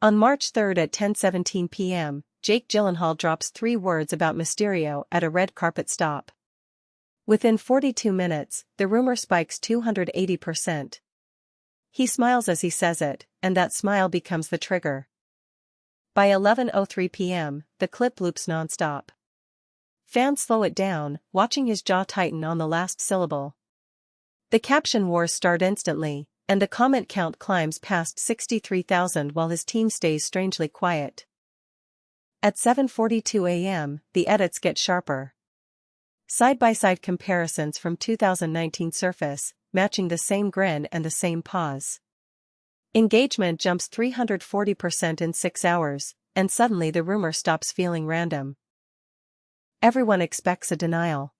On March 3 at 10:17 p.m., Jake Gyllenhaal drops 3 words about Mysterio at a red carpet stop. Within 42 minutes, the rumor spikes 280%. He smiles as he says it, and that smile becomes the trigger. By 11:03 p.m., the clip loops non-stop. Fans slow it down, watching his jaw tighten on the last syllable. The caption wars start instantly, and the comment count climbs past 63,000 while his team stays strangely quiet. At 7:42 a.m., the edits get sharper. Side-by-side comparisons from 2019 surface, matching the same grin and the same pause. Engagement jumps 340% in 6 hours, and suddenly the rumor stops feeling random. Everyone expects a denial.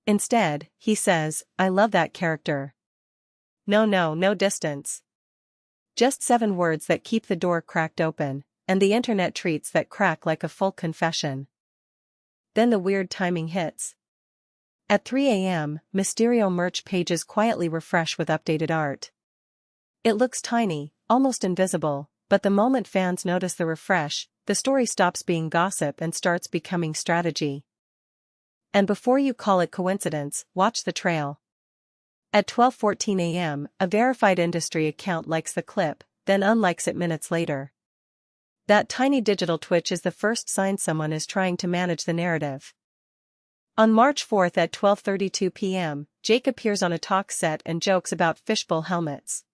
Instead, he says, "I love that character." No distance. Just 7 words that keep the door cracked open, and the internet treats that crack like a full confession. Then the weird timing hits. At 3 a.m., Mysterio merch pages quietly refresh with updated art. It looks tiny, almost invisible, but the moment fans notice the refresh, the story stops being gossip and starts becoming strategy. And before you call it coincidence, watch the trail. At 12:14 a.m., a verified industry account likes the clip, then unlikes it minutes later. That tiny digital twitch is the first sign someone is trying to manage the narrative. On March 4 at 12:32 p.m., Jake appears on a talk set and jokes about fishbowl helmets.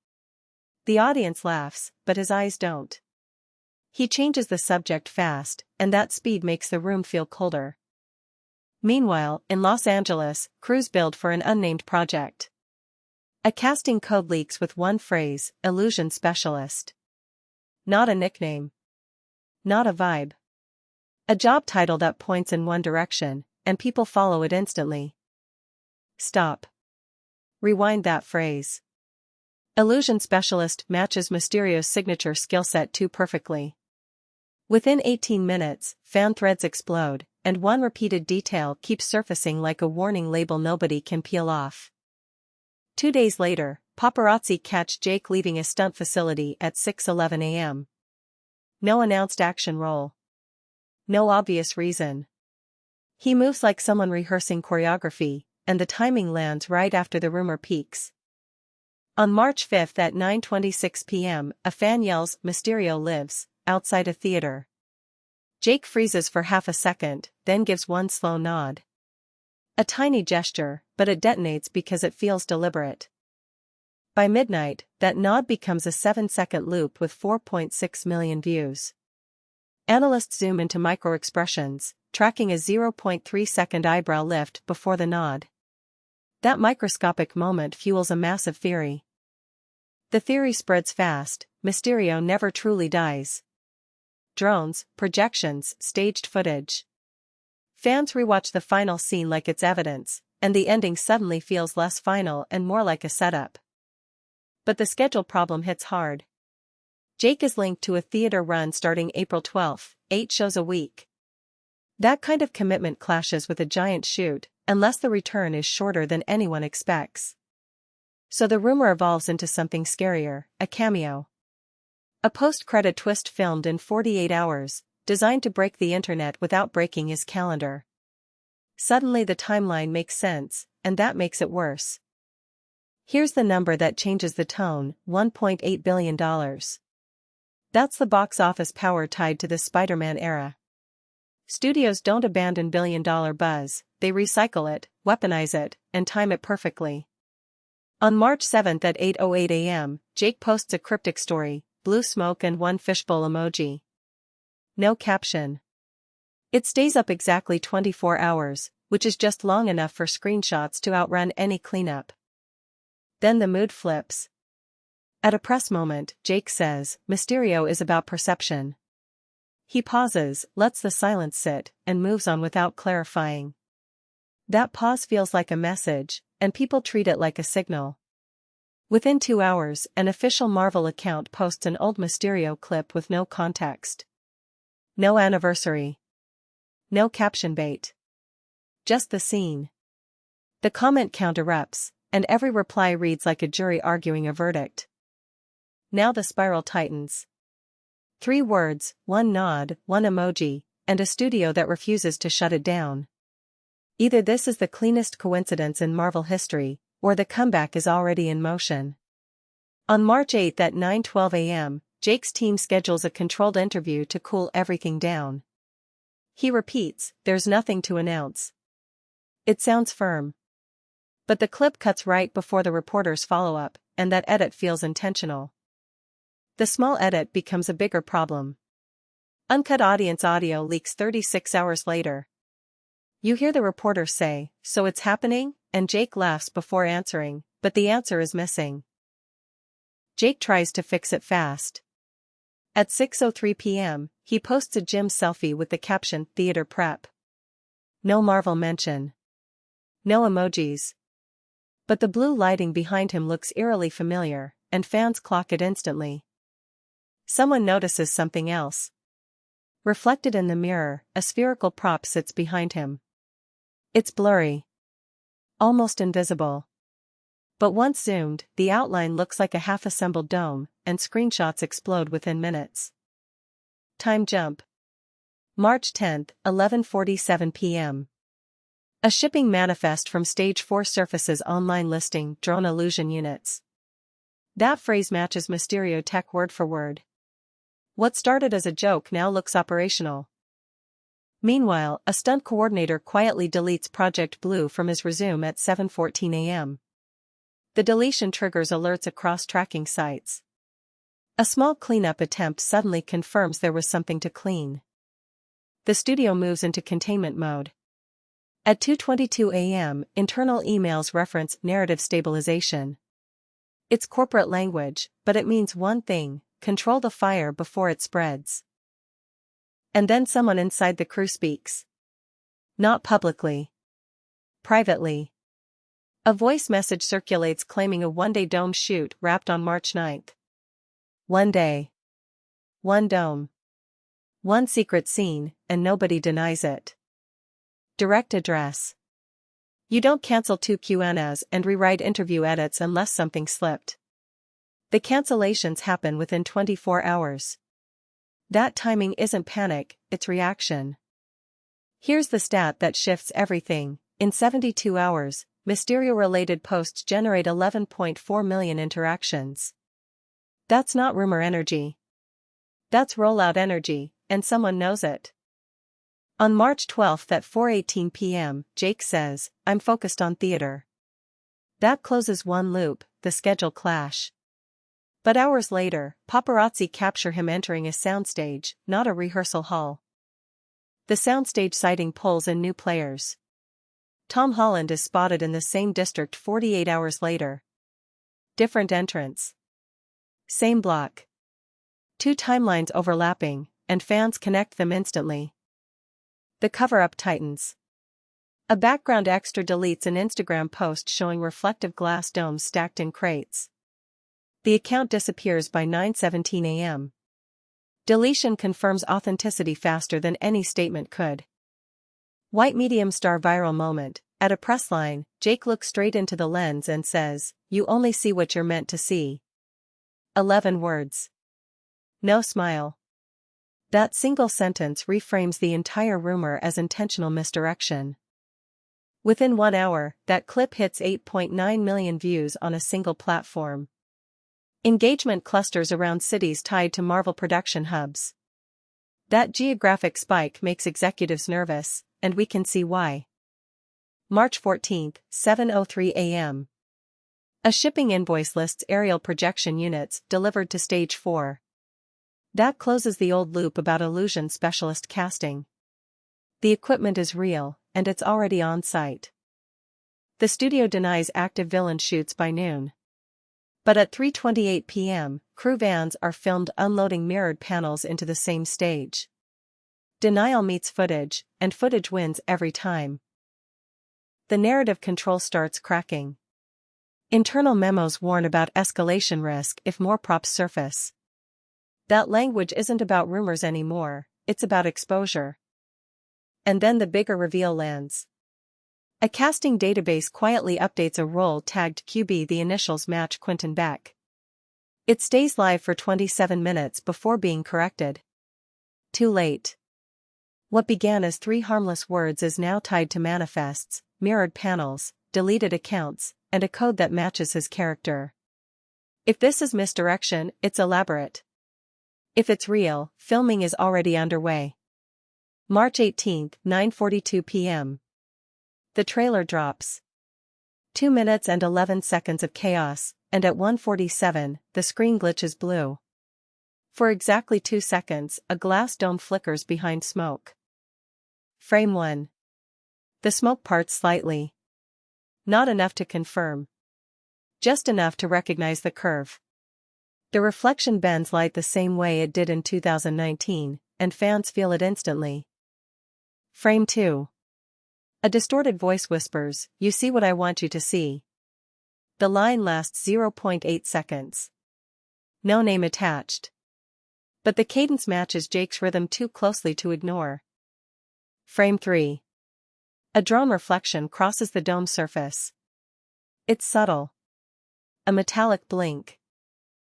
The audience laughs, but his eyes don't. He changes the subject fast, and that speed makes the room feel colder. Meanwhile, in Los Angeles, crews build for an unnamed project. A casting code leaks with one phrase, illusion specialist. Not a nickname. Not a vibe. A job title that points in one direction, and people follow it instantly. Stop. Rewind that phrase. Illusion specialist matches Mysterio's signature skill set too perfectly. Within 18 minutes, fan threads explode, and one repeated detail keeps surfacing like a warning label nobody can peel off. 2 days later, paparazzi catch Jake leaving a stunt facility at 6:11 a.m. No announced action role. No obvious reason. He moves like someone rehearsing choreography, and the timing lands right after the rumor peaks. On March 5 at 9:26 p.m., a fan yells, "Mysterio lives," outside a theater. Jake freezes for half a second, then gives one slow nod. A tiny gesture, but it detonates because it feels deliberate. By midnight, that nod becomes a 7-second loop with 4.6 million views. Analysts zoom into micro-expressions, tracking a 0.3-second eyebrow lift before the nod. That microscopic moment fuels a massive theory. The theory spreads fast: Mysterio never truly dies. Drones, projections, staged footage. Fans rewatch the final scene like it's evidence, and the ending suddenly feels less final and more like a setup. But the schedule problem hits hard. Jake is linked to a theater run starting April 12, 8 shows a week. That kind of commitment clashes with a giant shoot, unless the return is shorter than anyone expects. So the rumor evolves into something scarier, a cameo. A post-credit twist filmed in 48 hours, designed to break the internet without breaking his calendar. Suddenly the timeline makes sense, and that makes it worse. Here's the number that changes the tone: $1.8 billion. That's the box office power tied to the Spider-Man era. Studios don't abandon billion-dollar buzz, they recycle it, weaponize it, and time it perfectly. On March 7 at 8:08 a.m., Jake posts a cryptic story, blue smoke and one fishbowl emoji. No caption. It stays up exactly 24 hours, which is just long enough for screenshots to outrun any cleanup. Then the mood flips. At a press moment, Jake says, "Mysterio is about perception." He pauses, lets the silence sit, and moves on without clarifying. That pause feels like a message, and people treat it like a signal. Within 2 hours, an official Marvel account posts an old Mysterio clip with no context. No anniversary. No caption bait. Just the scene. The comment count erupts, and every reply reads like a jury arguing a verdict. Now the spiral tightens. 3 words, 1 nod, 1 emoji, and a studio that refuses to shut it down. Either this is the cleanest coincidence in Marvel history, or the comeback is already in motion. On March 8 at 9:12 a.m., Jake's team schedules a controlled interview to cool everything down. He repeats, "There's nothing to announce." It sounds firm. But the clip cuts right before the reporter's follow-up, and that edit feels intentional. The small edit becomes a bigger problem. Uncut audience audio leaks 36 hours later. You hear the reporter say, "So it's happening?" and Jake laughs before answering, but the answer is missing. Jake tries to fix it fast. At 6:03 p.m., he posts a gym selfie with the caption, "Theater prep." No Marvel mention. No emojis. But the blue lighting behind him looks eerily familiar, and fans clock it instantly. Someone notices something else. Reflected in the mirror, a spherical prop sits behind him. It's blurry. Almost invisible. But once zoomed, the outline looks like a half-assembled dome, and screenshots explode within minutes. Time jump. March 10, 11:47 p.m. A shipping manifest from Stage 4 surfaces online listing drone illusion units. That phrase matches Mysterio tech word for word. What started as a joke now looks operational. Meanwhile, a stunt coordinator quietly deletes Project Blue from his resume at 7:14 a.m. The deletion triggers alerts across tracking sites. A small cleanup attempt suddenly confirms there was something to clean. The studio moves into containment mode. At 2:22 a.m., internal emails reference narrative stabilization. It's corporate language, but it means one thing: control the fire before it spreads. And then someone inside the crew speaks. Not publicly. Privately. A voice message circulates claiming a one-day dome shoot wrapped on March 9th. One day. One dome. One secret scene, and nobody denies it. Direct address. You don't cancel 2 Q&As and rewrite interview edits unless something slipped. The cancellations happen within 24 hours. That timing isn't panic, it's reaction. Here's the stat that shifts everything. In 72 hours, Mysterio-related posts generate 11.4 million interactions. That's not rumor energy. That's rollout energy, and someone knows it. On March 12 at 4:18 p.m., Jake says, "I'm focused on theater." That closes one loop, the schedule clash. But hours later, paparazzi capture him entering a soundstage, not a rehearsal hall. The soundstage sighting pulls in new players. Tom Holland is spotted in the same district 48 hours later. Different entrance. Same block. 2 timelines overlapping, and fans connect them instantly. The cover-up tightens. A background extra deletes an Instagram post showing reflective glass domes stacked in crates. The account disappears by 9:17 a.m. Deletion confirms authenticity faster than any statement could. White medium star viral moment. At a press line, Jake looks straight into the lens and says, "You only see what you're meant to see." 11 words. No smile. That single sentence reframes the entire rumor as intentional misdirection. Within 1 hour, that clip hits 8.9 million views on a single platform. Engagement clusters around cities tied to Marvel production hubs. That geographic spike makes executives nervous, and we can see why. March 14, 7:03 a.m. A shipping invoice lists aerial projection units delivered to Stage 4. That closes the old loop about illusion specialist casting. The equipment is real, and it's already on site. The studio denies active villain shoots by noon. But at 3:28 p.m., crew vans are filmed unloading mirrored panels into the same stage. Denial meets footage, and footage wins every time. The narrative control starts cracking. Internal memos warn about escalation risk if more props surface. That language isn't about rumors anymore, it's about exposure. And then the bigger reveal lands. A casting database quietly updates a role tagged QB. The initials match Quentin Beck. It stays live for 27 minutes before being corrected. Too late. What began as 3 harmless words is now tied to manifests, mirrored panels, deleted accounts, and a code that matches his character. If this is misdirection, it's elaborate. If it's real, filming is already underway. March 18, 9:42 p.m. The trailer drops. 2 minutes and 11 seconds of chaos, and at 1:47, the screen glitches blue. For exactly 2 seconds, a glass dome flickers behind smoke. Frame 1. The smoke parts slightly. Not enough to confirm. Just enough to recognize the curve. The reflection bends light the same way it did in 2019, and fans feel it instantly. Frame 2. A distorted voice whispers, "You see what I want you to see." The line lasts 0.8 seconds. No name attached. But the cadence matches Jake's rhythm too closely to ignore. Frame 3. A drone reflection crosses the dome surface. It's subtle. A metallic blink.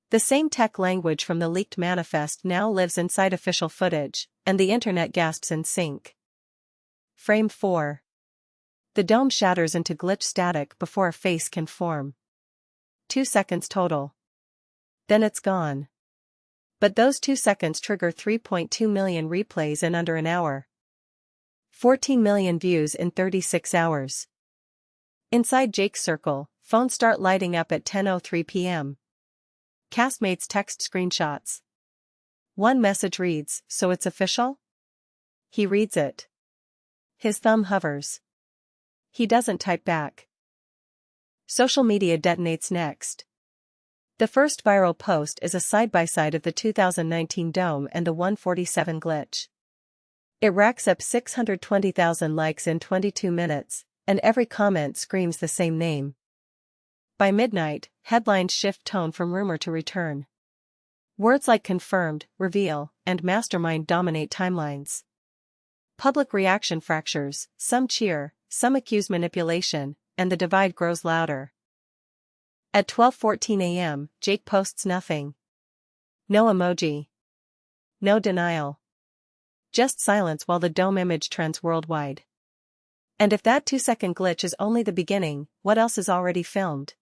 The same tech language from the leaked manifest now lives inside official footage, and the internet gasps in sync. Frame 4. The dome shatters into glitch static before a face can form. 2 seconds total. Then it's gone. But those 2 seconds trigger 3.2 million replays in under an hour. 14 million views in 36 hours. Inside Jake's circle, phones start lighting up at 10:03 p.m. Castmates text screenshots. One message reads, "So it's official?" He reads it. His thumb hovers. He doesn't type back. Social media detonates next. The first viral post is a side-by-side of the 2019 dome and the 147 glitch. It racks up 620,000 likes in 22 minutes, and every comment screams the same name. By midnight, headlines shift tone from rumor to return. Words like confirmed, reveal, and mastermind dominate timelines. Public reaction fractures, some cheer, some accuse manipulation, and the divide grows louder. At 12:14 a.m., Jake posts nothing. No emoji. No denial. Just silence while the dome image trends worldwide. And if that 2-second glitch is only the beginning, what else is already filmed?